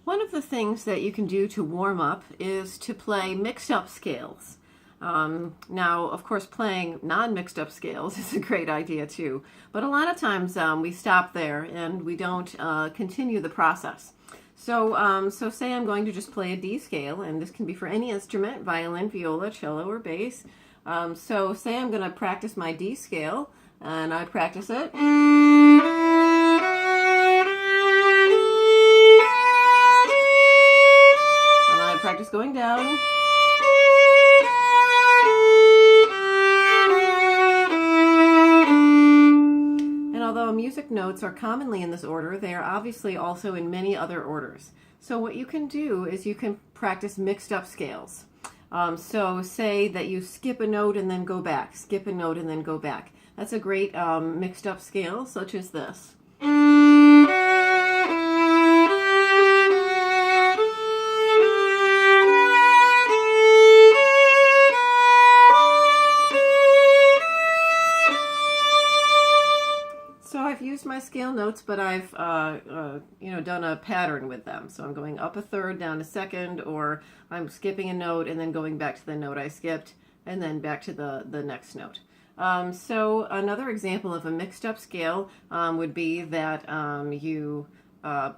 One of the things that you can do to warm up is to play mixed up scales. Now, of course, playing non-mixed up scales is a great idea too, but a lot of times we stop there and we don't continue the process. So say I'm going to just play a D scale, and this can be for any instrument, violin, viola, cello, or bass. So say I'm going to practice my D scale, and I practice it. Practice going down. And although music notes are commonly in this order, they are obviously also in many other orders. So what you can do is you can practice mixed up scales. So say that you skip a note and then go back, skip a note and then go back. That's a great mixed up scale, such as this. I've used my scale notes, but I've done a pattern with them. So I'm going up a third, down a second, or I'm skipping a note and then going back to the note I skipped, and then back to the next note. So another example of a mixed up scale would be that you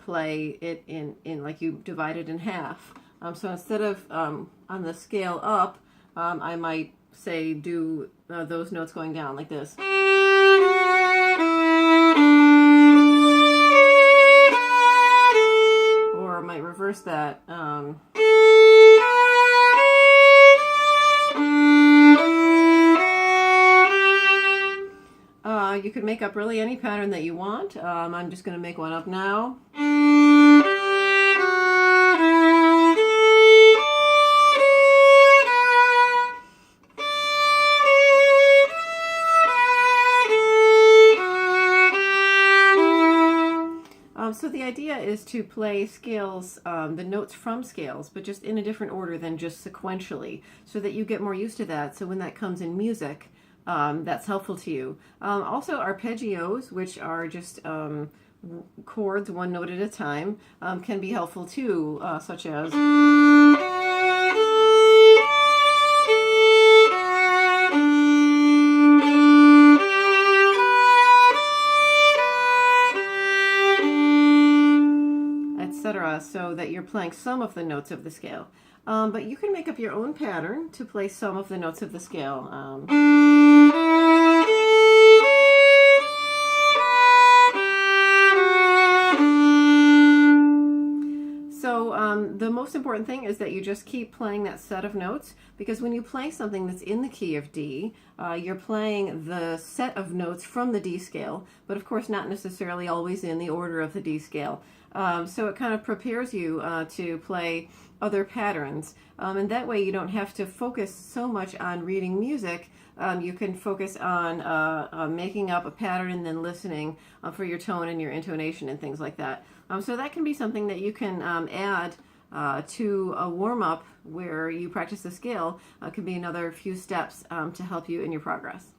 play it in like you divide it in half. So instead of on the scale up, I might say do those notes going down like this. Or I might reverse that. You could make up really any pattern that you want. I'm just going to make one up now. So the idea is to play scales, the notes from scales, but just in a different order than just sequentially, so that you get more used to that. So when that comes in music, that's helpful to you. Also arpeggios, which are just chords one note at a time, can be helpful too, such as... etc., so that you're playing some of the notes of the scale. But you can make up your own pattern to play some of the notes of the scale. The most important thing is that you just keep playing that set of notes, because when you play something that's in the key of D, you're playing the set of notes from the D scale, but of course not necessarily always in the order of the D scale. So it kind of prepares you to play other patterns, and that way you don't have to focus so much on reading music. You can focus on making up a pattern and then listening for your tone and your intonation and things like that. So that can be something that you can add to a warm-up where you practice the scale. Could be another few steps to help you in your progress.